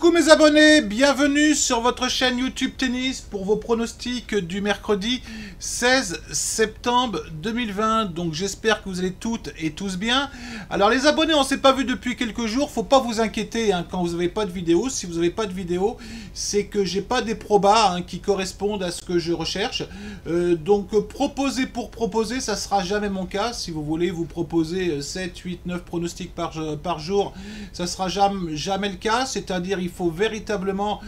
Coucou mes abonnés, bienvenue sur votre chaîne YouTube Tennis pour vos pronostics du mercredi 16 septembre 2020. Donc j'espère que vous allez toutes et tous bien. Alors les abonnés, on ne s'est pas vu depuis quelques jours, faut pas vous inquiéter hein, quand vous n'avez pas de vidéo. Si vous n'avez pas de vidéo, c'est que j'ai pas des probas hein, qui correspondent à ce que je recherche. Donc proposer pour proposer, ça sera jamais mon cas. Si vous voulez vous proposer 7, 8, 9 pronostics par jour, ça sera jamais le cas. C'est-à-dire il faut véritablement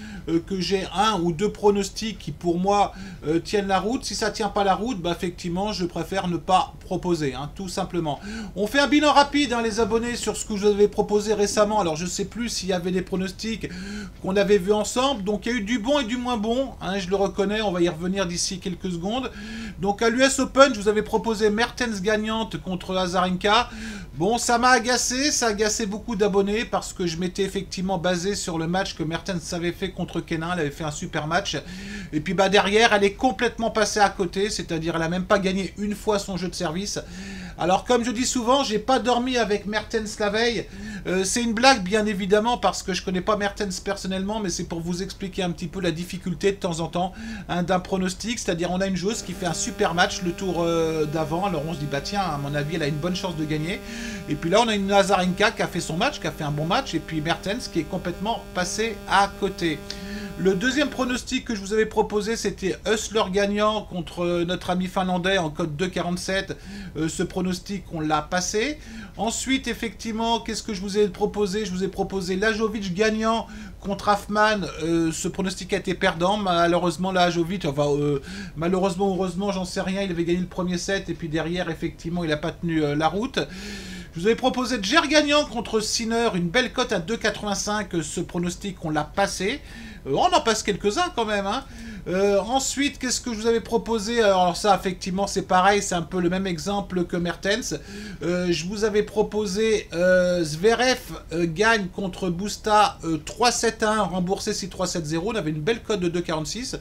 que j'ai un ou deux pronostics qui pour moi tiennent la route. Si ça tient pas la route, bah effectivement je préfère ne pas proposer, hein, tout simplement. On fait un bilan rapide hein, les abonnés sur ce que je vous avais proposé récemment. Alors je sais plus s'il y avait des pronostics qu'on avait vus ensemble. Donc il y a eu du bon et du moins bon, hein, je le reconnais, on va y revenir d'ici quelques secondes. Donc à l'US Open, je vous avais proposé Mertens gagnante contre Azarenka. Bon, ça m'a agacé, ça a agacé beaucoup d'abonnés parce que je m'étais effectivement basé sur le match que Mertens avait fait contre Kenin. Elle avait fait un super match. Et puis bah derrière, elle est complètement passée à côté, c'est-à-dire elle n'a même pas gagné une fois son jeu de service. Alors comme je dis souvent, j'ai pas dormi avec Mertens la veille. C'est une blague bien évidemment parce que je connais pas Mertens personnellement, mais c'est pour vous expliquer un petit peu la difficulté de temps en temps hein, d'un pronostic. C'est-à-dire on a une joueuse qui fait un super match le tour d'avant, alors on se dit bah tiens, à mon avis elle a une bonne chance de gagner. Et puis là on a une Azarenka qui a fait son match, qui a fait un bon match, et puis Mertens qui est complètement passé à côté. Le deuxième pronostic que je vous avais proposé, c'était Hussler gagnant contre notre ami finlandais en code 2,47. Ce pronostic, on l'a passé. Ensuite, effectivement, qu'est-ce que je vous ai proposé? Je vous ai proposé Lajovic gagnant contre Hoffman. Ce pronostic a été perdant. Malheureusement, Lajovic, enfin, malheureusement ou heureusement, j'en sais rien. Il avait gagné le premier set et puis derrière, effectivement, il n'a pas tenu la route. Je vous avais proposé Djer gagnant contre Sinner, une belle cote à 2,85. Ce pronostic, on l'a passé. On en passe quelques-uns quand même. Hein. Ensuite, qu'est-ce que je vous avais proposé? Alors ça, effectivement, c'est pareil. C'est un peu le même exemple que Mertens. Je vous avais proposé Zverev gagne contre Busta 3-7-1, remboursé 6-3-7-0. On avait une belle cote de 2,46.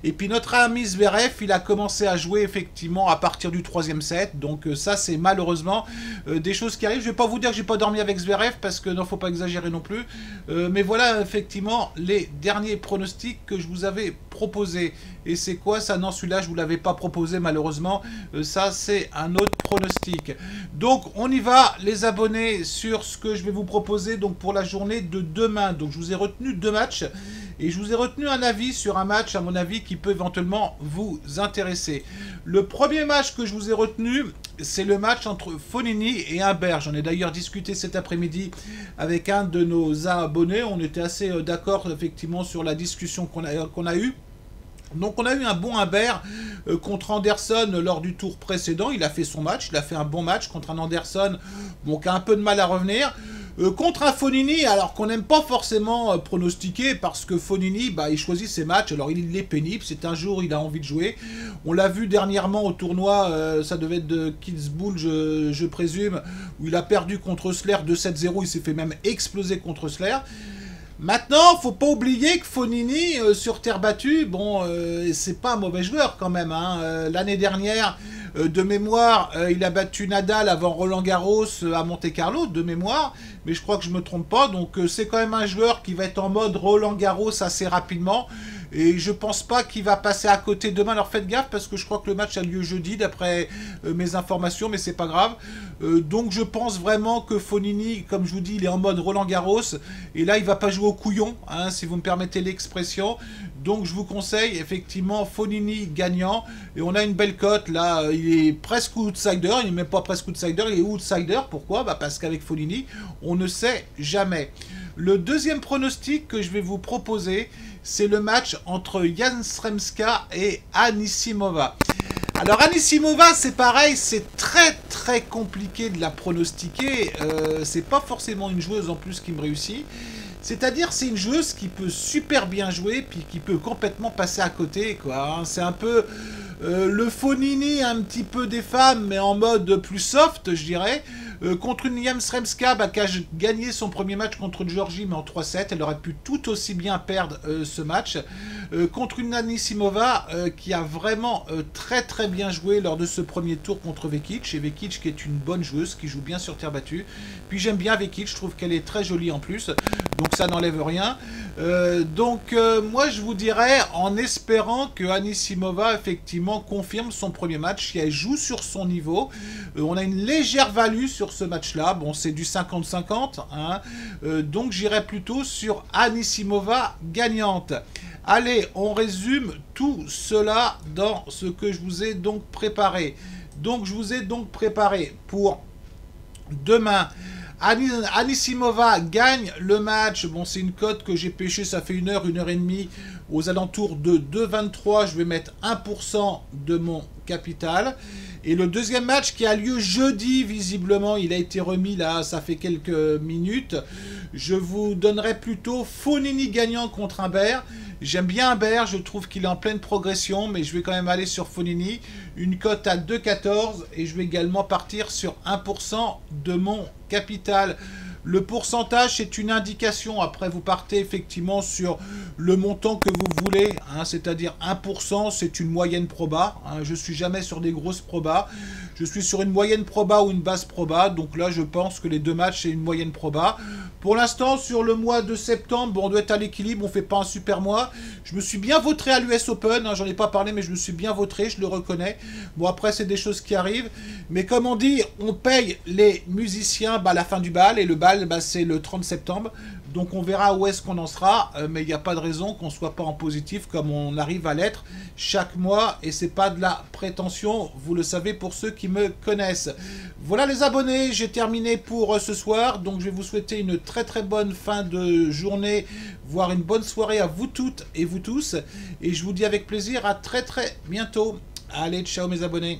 Et puis notre ami Zverev, il a commencé à jouer effectivement à partir du 3e set. Donc ça, c'est malheureusement des choses qui arrivent. Je ne vais pas vous dire que j'ai pas dormi avec Zverev parce que non, faut pas exagérer non plus. Mais voilà effectivement les derniers pronostics que je vous avais proposé. Et c'est quoi ça? Non, celui-là je vous l'avais pas proposé malheureusement. Ça c'est un autre pronostic. Donc on y va les abonnés sur ce que je vais vous proposer donc pour la journée de demain. Donc je vous ai retenu deux matchs et je vous ai retenu un avis sur un match à mon avis qui peut éventuellement vous intéresser. Le premier match que je vous ai retenu, c'est le match entre Fognini et Humbert. J'en ai d'ailleurs discuté cet après-midi avec un de nos abonnés. On était assez d'accord effectivement sur la discussion qu'on a eue. Donc on a eu un bon Humbert contre Anderson lors du tour précédent. Il a fait son match, il a fait un bon match contre un Anderson bon, qui a un peu de mal à revenir. Contre un Fognini, alors qu'on n'aime pas forcément pronostiquer, parce que Fognini, bah, il choisit ses matchs, alors il est pénible, c'est un jour, il a envie de jouer. On l'a vu dernièrement au tournoi, ça devait être de Kitzbühel, je présume, où il a perdu contre Osler 2-7-0, il s'est fait même exploser contre Osler. Maintenant, faut pas oublier que Fognini, sur terre battue, bon, c'est pas un mauvais joueur quand même. Hein. L'année dernière, de mémoire, il a battu Nadal avant Roland-Garros à Monte-Carlo, de mémoire. Mais je crois que je me trompe pas. Donc c'est quand même un joueur qui va être en mode Roland-Garros assez rapidement. Et je pense pas qu'il va passer à côté demain. Alors faites gaffe parce que je crois que le match a lieu jeudi d'après mes informations, mais c'est pas grave. Donc je pense vraiment que Fognini, comme je vous dis, il est en mode Roland-Garros. Et là, il va pas jouer au couillon, hein, si vous me permettez l'expression. Donc je vous conseille effectivement Fognini gagnant. Et on a une belle cote là. Il est presque outsider. Il n'est même pas presque outsider. Il est outsider. Pourquoi? Bah parce qu'avec Fognini, on ne sait jamais. Le deuxième pronostic que je vais vous proposer, c'est le match entre Yastremska et Anisimova. Alors Anisimova, c'est pareil, c'est très compliqué de la pronostiquer. C'est pas forcément une joueuse en plus qui me réussit. C'est-à-dire c'est une joueuse qui peut super bien jouer, puis qui peut complètement passer à côté, quoi. C'est un peu le Fognini un petit peu des femmes, mais en mode plus soft, je dirais. Contre une Yastremska qui a gagné son premier match contre Georgie, mais en 3-7. Elle aurait pu tout aussi bien perdre ce match. Contre une Anisimova qui a vraiment très bien joué lors de ce premier tour contre Vekic. Et Vekic qui est une bonne joueuse, qui joue bien sur terre battue. Puis j'aime bien Vekic, je trouve qu'elle est très jolie en plus. donc ça n'enlève rien. Moi je vous dirais, en espérant que Anisimova effectivement confirme son premier match, et elle joue sur son niveau. On a une légère value sur ce match-là, bon c'est du 50-50, hein. Donc j'irai plutôt sur Anisimova gagnante. Allez, on résume tout cela dans ce que je vous ai donc préparé. Donc je vous ai donc préparé pour demain. Anisimova gagne le match. Bon, c'est une cote que j'ai pêchée, ça fait 1 heure et demie. Aux alentours de 2,23, je vais mettre 1% de mon capital. Et le deuxième match qui a lieu jeudi, visiblement, il a été remis là, ça fait quelques minutes. Je vous donnerai plutôt Fognini gagnant contre Humbert. J'aime bien Humbert, je trouve qu'il est en pleine progression, mais je vais quand même aller sur Fognini. Une cote à 2,14 et je vais également partir sur 1% de mon capital. Le pourcentage, c'est une indication. Après, vous partez effectivement sur le montant que vous voulez, hein, c'est-à-dire 1%, c'est une moyenne proba. Hein, je ne suis jamais sur des grosses probas. Je suis sur une moyenne proba ou une basse proba. Donc là, je pense que les deux matchs, c'est une moyenne proba. Pour l'instant, sur le mois de septembre, bon, on doit être à l'équilibre. On ne fait pas un super mois. Je me suis bien vautré à l'US Open. Hein, j'en ai pas parlé, mais je me suis bien vautré. Je le reconnais. Bon, après, c'est des choses qui arrivent. Mais comme on dit, on paye les musiciens à la fin du bal. Et le bal, c'est le 30 septembre. Donc, on verra où est-ce qu'on en sera. Mais il n'y a pas de raison qu'on ne soit pas en positif comme on arrive à l'être chaque mois. Et c'est pas de la prétention. Vous le savez pour ceux qui me connaissent. Voilà les abonnés. J'ai terminé pour ce soir. Donc, je vais vous souhaiter une très très bonne fin de journée. Voire une bonne soirée à vous toutes et vous tous. Et je vous dis avec plaisir à très très bientôt. Allez, ciao mes abonnés.